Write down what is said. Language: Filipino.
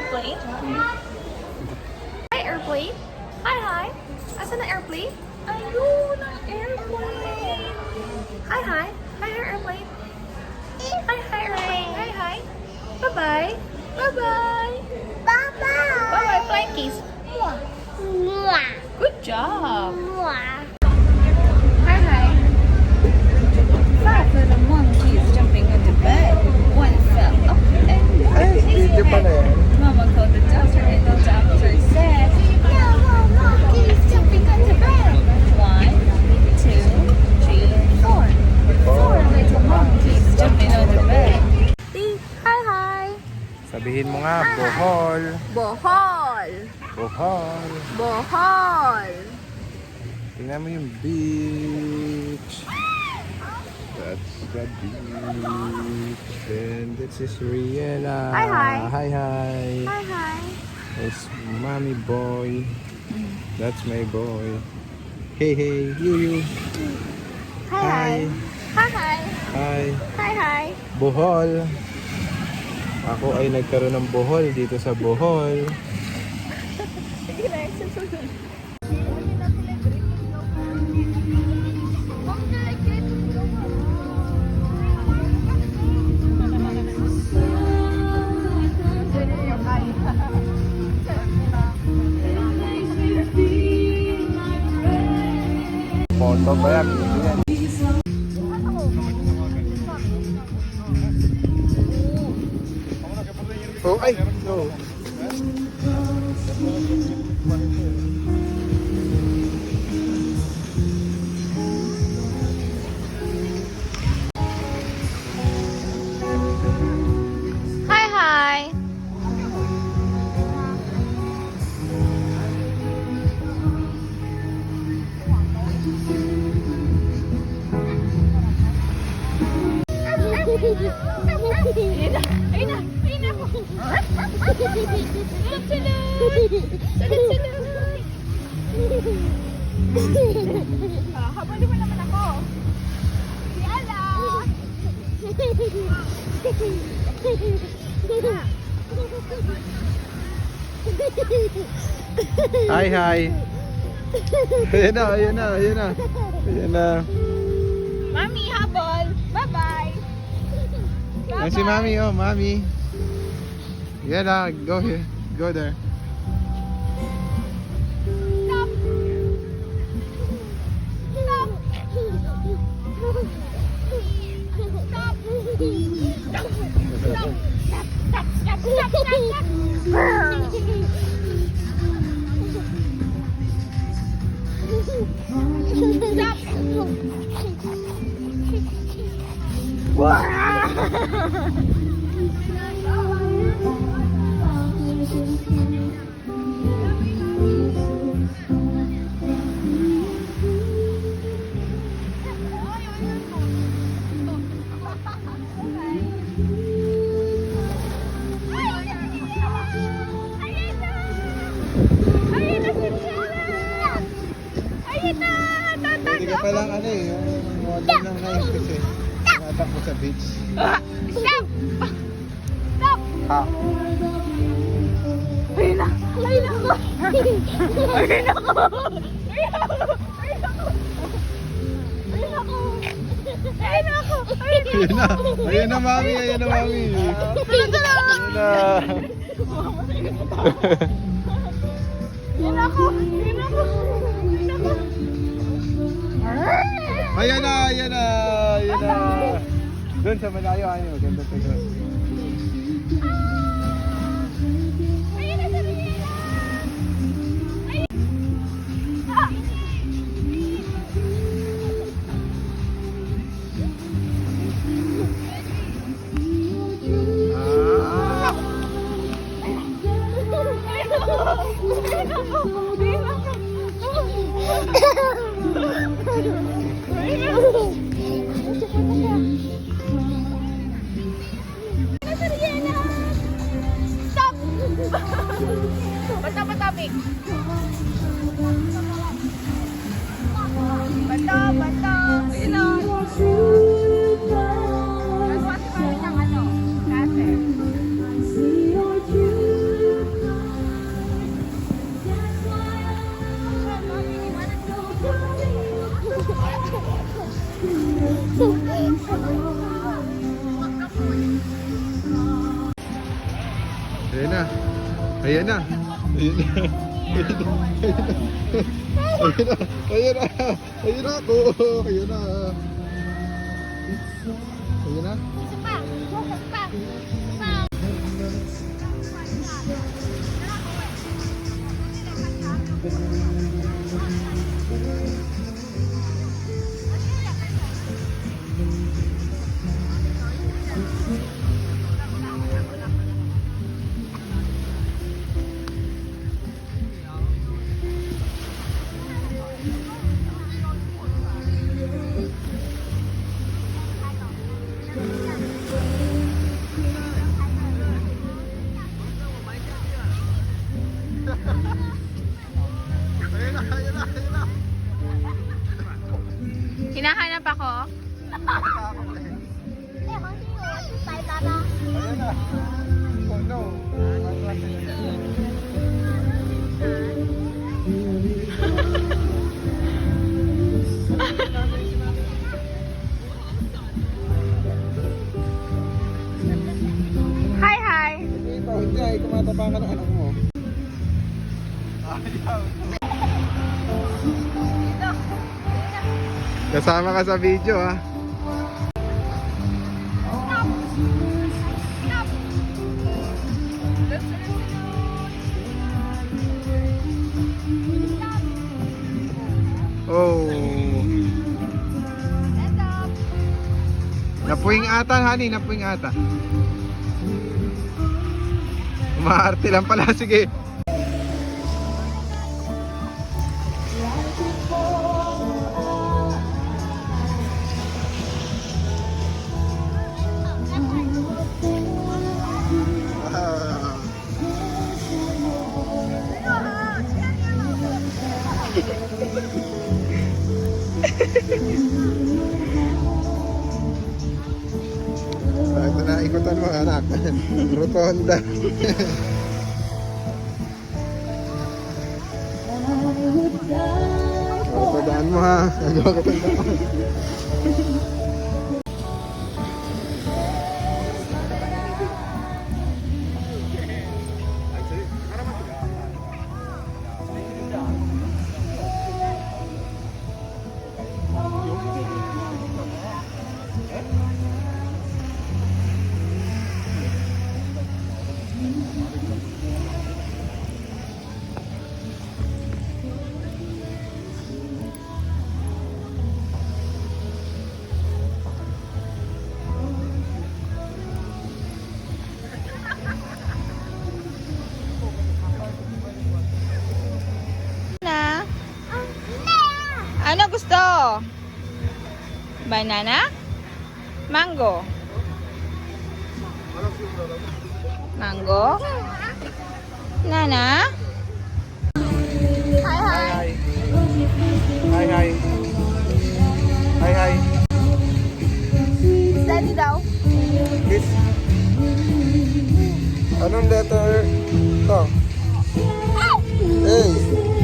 airplane? Hi, airplane. Hi. Asan ang airplane? Ayun, ang airplane. Hi. Hi, airplane. Hi, airplane. Hi. Bye-bye. Bye-bye, flying kiss. Good job. Hi. Five little monkeys jumping into bed. One fell up and Ay, video pa na yan. Mama called the doctor and the doctor said, no more monkeys jumping into bed. 1, 2, 3, 4. 4 little monkeys jumping into bed. Hi. Sabihin mo nga, Bohol. Bohol. Tingnan mo yung beach. That's the beach. And this is Rihanna. Hi. Hi. It's mommy boy. That's my boy. Hey, you. Hi. Bohol. Ako ay nagkaroon ng Bohol dito sa Bohol. Photo ba yan? Oh, ay! No. Hi. Ayun na po. Habulin mo naman ako. Yala! Hi. Ayan na. Mami, habol. Bye-bye. Yan si Mami, Mami. Yan na, go here. Go there. Hindi ka palang model ng ngayon kasi natakbo sa beach. Stop! Ha? Ayun ako! Ayun na, Mami. Ayun na. Ayan na. Doon sa malayo, maganda to doon. Stop! Bato-bato. Ayun o. Nagawa si Mami ng ano? Kaser. Ayan na. Ayan na. Ayan na. Ayan na. Ayan na. Ayan na ako. Ayan na. Ayan na. Isa pa. Isa pa. Hinahanap ako. Ayan na. Oh no. Hi, hi. Hindi pa, hindi ay kumatapakan ng anak mo. Kasama ka sa video ha. Oh. Napuwing ata, honey, napuwing ata. Umaarte lang pala, sige. Ito na, ikutan mo anak. Rotonda. Tandaan mo ha. Agaw ka tandaan. Ano gusto? Banana? Mango? Mango? Nana? Hi, hi. Hi, hi. Hi, hi. Steady daw. This. Anong letter to? A.